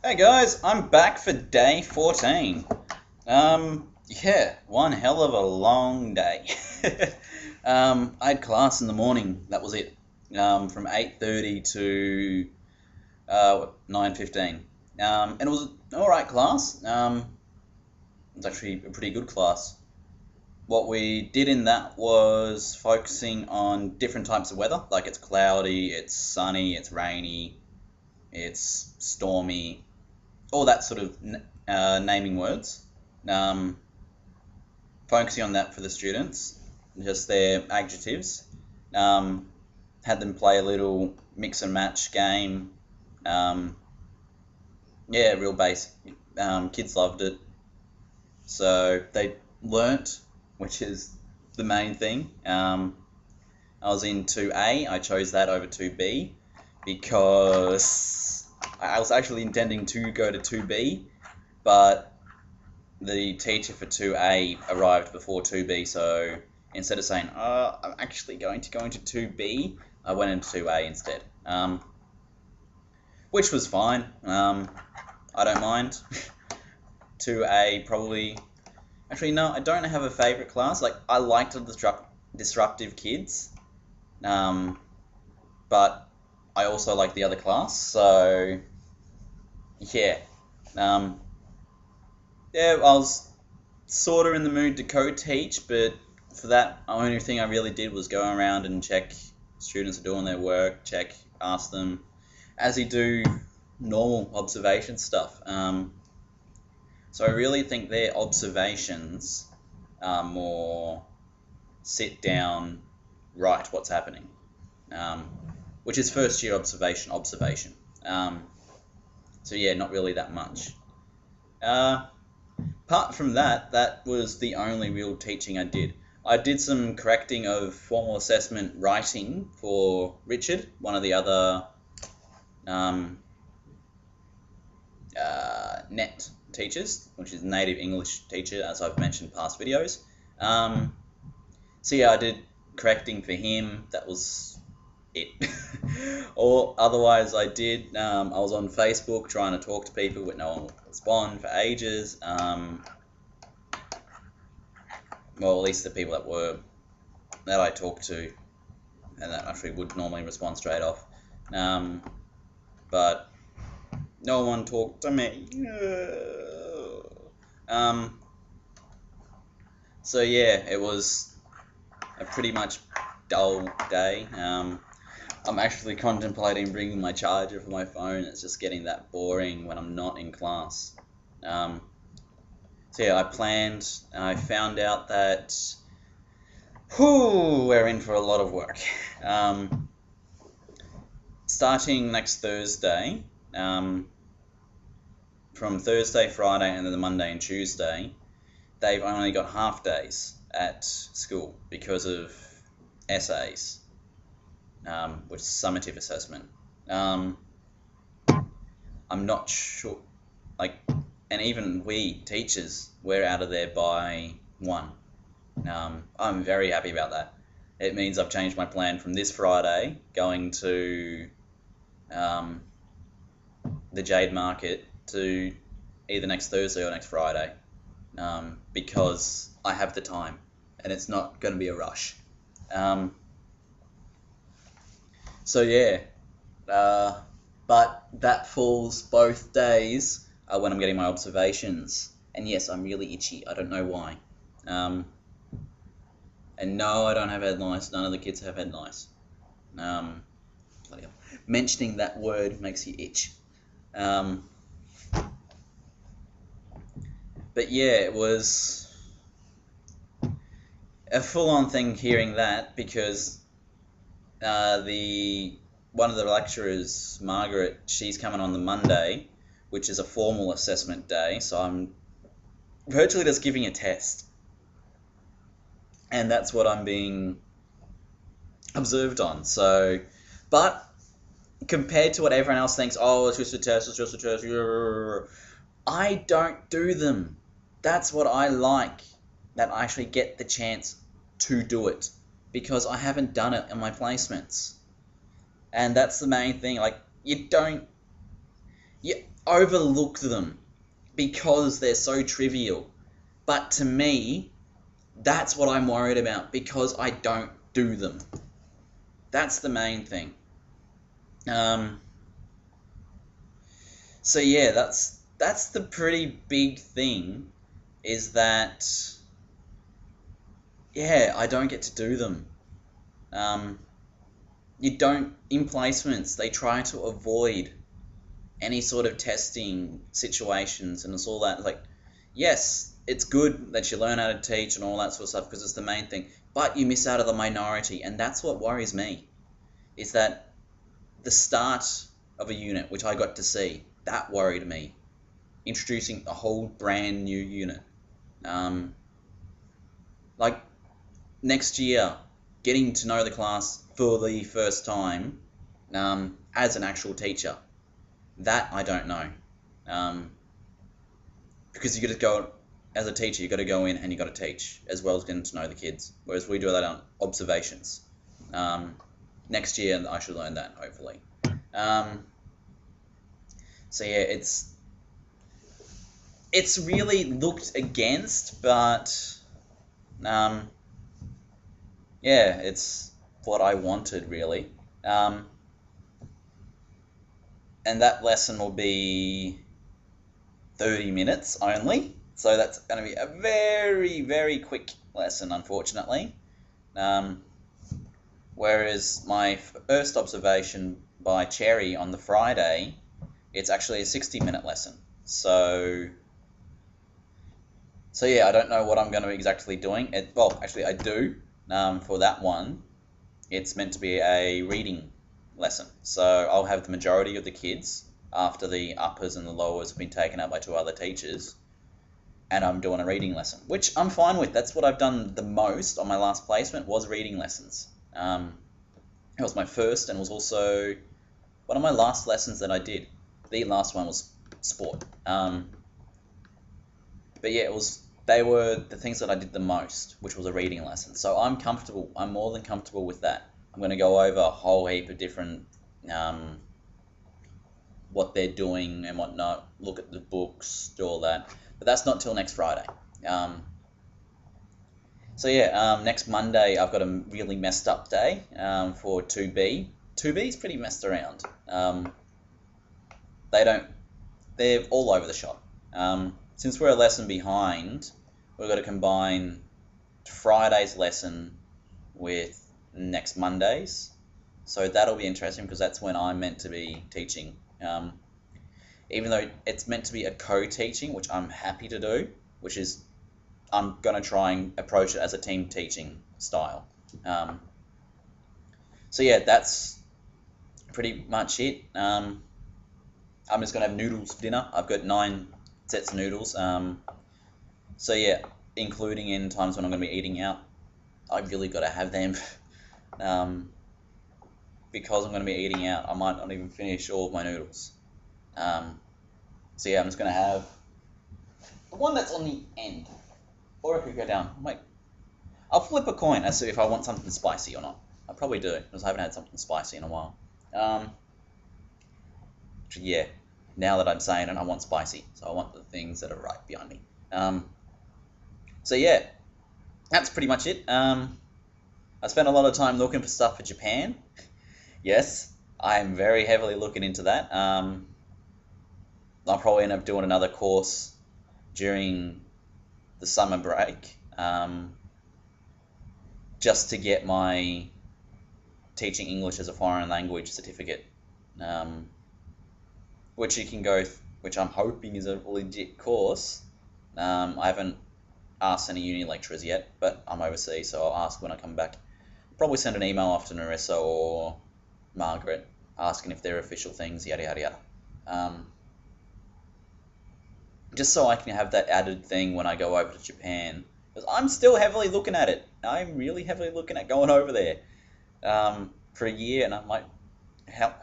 Hey guys, I'm back for day 14. Yeah, one hell of a long day. I had class in the morning, that was it. From 8:30 to 9:15. And it was an alright class. It was actually a pretty good class. What we did in that was focusing on different types of weather, like it's cloudy, it's sunny, it's rainy, it's stormy, all that sort of naming words. Um, Focusing on that for the students, just their adjectives. Had them play a little mix and match game. Um, yeah, real basic. Kids loved it. So they learnt, which is the main thing. I was in 2A. I chose that over 2B because I was actually intending to go to 2B, but the teacher for 2A arrived before 2B, so instead of saying, I'm actually going to go into 2B, I went into 2A instead. Which was fine. I don't mind. 2A probably... Actually, no, I don't have a favourite class. Like, I liked the disruptive kids, but I also like the other class, so yeah. Yeah, I was sort of in the mood to co-teach, but for that, the only thing I really did was go around and check students are doing their work, ask them, as you do normal observation stuff. So I really think their observations are more sit down, write what's happening, um, which is first year observation. So yeah, not really that much. Apart from that, that was the only real teaching I did. I did some correcting of formal assessment writing for Richard, one of the other NET teachers, which is native English teacher, as I've mentioned in past videos. So yeah, I did correcting for him. That was it. Or otherwise, I was on Facebook trying to talk to people, but no one would respond for ages. Well, at least the people that I talked to, and that actually would normally respond straight off. But no one talked to me. So yeah, it was a pretty much dull day. I'm actually contemplating bringing my charger for my phone. It's just getting that boring when I'm not in class. So yeah, I found out that we're in for a lot of work. Starting next Thursday, from Thursday, Friday, and then the Monday and Tuesday, they've only got half days at school because of essays, which is summative assessment. I'm not sure, like, and even we teachers, we're out of there by 1. I'm very happy about that. It means I've changed my plan from this Friday going to the Jade Market to either next Thursday or next Friday, because I have the time and it's not going to be a rush. So yeah, but that falls both days when I'm getting my observations. And yes, I'm really itchy. I don't know why. And no, I don't have head lice. None of the kids have head lice. Bloody hell. Mentioning that word makes you itch. But yeah, it was a full-on thing hearing that because one of the lecturers, Margaret, she's coming on the Monday, which is a formal assessment day. So I'm virtually just giving a test, and that's what I'm being observed on. So, but compared to what everyone else thinks, oh, it's just a test, I don't do them. That's what I like, that I actually get the chance to do it, because I haven't done it in my placements. And that's the main thing. Like, You overlook them because they're so trivial. But to me, that's what I'm worried about because I don't do them. That's the main thing. So yeah, that's the pretty big thing, is that yeah, I don't get to do them. You don't, in placements, they try to avoid any sort of testing situations, and it's all that, like, yes, it's good that you learn how to teach and all that sort of stuff because it's the main thing, but you miss out of the minority, and that's what worries me, is that the start of a unit, which I got to see, that worried me. Introducing a whole brand new unit. Like, next year, getting to know the class for the first time as an actual teacher. That I don't know. Because you got to go, as a teacher, you got to go in and you got to teach, as well as getting to know the kids. Whereas we do that on observations. Next year, I should learn that, hopefully. So yeah, it's really looked against, but yeah, it's what I wanted, really. And that lesson will be 30 minutes only, so that's going to be a very, very quick lesson, unfortunately. Whereas my first observation by Cherry on the Friday, it's actually a 60-minute lesson. So yeah, I don't know what I'm going to be exactly doing. Well, actually, I do. For that one, it's meant to be a reading lesson. So I'll have the majority of the kids after the uppers and the lowers have been taken out by 2 other teachers, and I'm doing a reading lesson, which I'm fine with. That's what I've done the most on my last placement, was reading lessons. It was my first, and was also one of my last lessons that I did. The last one was sport. But yeah, they were the things that I did the most, which was a reading lesson. So I'm comfortable. I'm more than comfortable with that. I'm going to go over a whole heap of different what they're doing and whatnot, look at the books, do all that. But that's not till next Friday. So yeah, next Monday I've got a really messed up day for 2B. 2B is pretty messed around. They're all over the shop. Since we're a lesson behind, we've got to combine Friday's lesson with next Monday's. So that'll be interesting because that's when I'm meant to be teaching. Even though it's meant to be a co-teaching, which I'm happy to do, which is I'm going to try and approach it as a team teaching style. So yeah, that's pretty much it. I'm just going to have noodles for dinner. I've got 9 sets of noodles. So yeah, including in times when I'm going to be eating out, I've really got to have them. Because I'm going to be eating out, I might not even finish all of my noodles. So yeah, I'm just going to have the one that's on the end. Or I could go down. I'll flip a coin as to if I want something spicy or not. I probably do, because I haven't had something spicy in a while. Yeah, now that I'm saying it, I want spicy. So I want the things that are right behind me. So yeah, that's pretty much it. I spent a lot of time looking for stuff for Japan. Yes, I'm very heavily looking into that. I'll probably end up doing another course during the summer break, just to get my teaching English as a foreign language certificate, which you can go, which I'm hoping is a legit course. I haven't asked any uni lecturers yet, but I'm overseas, so I'll ask when I come back. Probably send an email off to Narissa or Margaret asking if they're official things, yada yada yada. Just so I can have that added thing when I go over to Japan, because I'm still heavily looking at it. I'm really heavily looking at going over there for a year, and I might,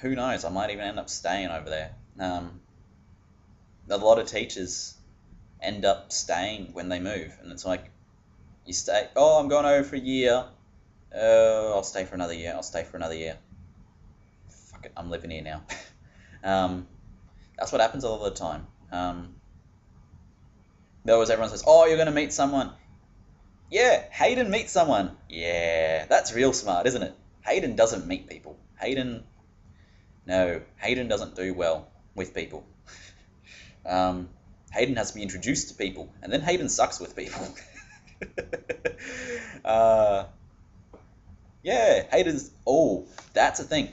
who knows, I might even end up staying over there. A lot of teachers end up staying when they move, and it's like, you stay, oh, I'm going over for a year, I'll stay for another year, Fuck it, I'm living here now. That's what happens a lot of the time. Always everyone says, "Oh, you're going to meet someone." Yeah, Hayden meets someone. Yeah, that's real smart, isn't it? Hayden doesn't meet people. Hayden doesn't do well with people. Hayden has to be introduced to people, and then Hayden sucks with people. Yeah, Hayden's. Oh, that's a thing.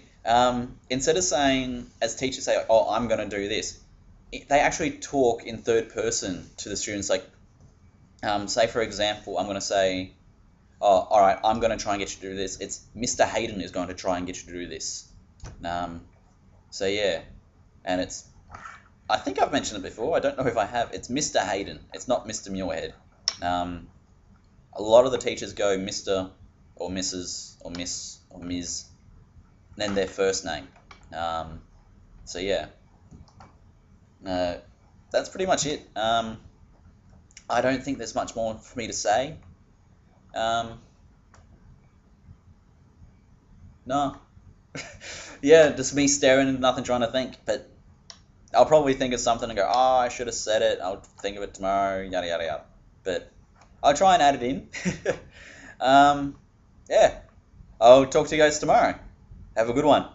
Instead of saying, as teachers say, "Oh, I'm going to do this," they actually talk in third person to the students. Like, say for example, I'm going to say, "Oh, all right, I'm going to try and get you to do this." It's Mr. Hayden is going to try and get you to do this. So yeah, and it's. I think I've mentioned it before. I don't know if I have. It's Mr. Hayden. It's not Mr. Muirhead. A lot of the teachers go Mr. or Mrs. or Miss or Ms. and then their first name. So yeah, that's pretty much it. I don't think there's much more for me to say. No. Yeah, just me staring into nothing, trying to think. But I'll probably think of something and go, "Oh, I should have said it. I'll think of it tomorrow." Yada yada yada. But I'll try and add it in. Yeah, I'll talk to you guys tomorrow. Have a good one.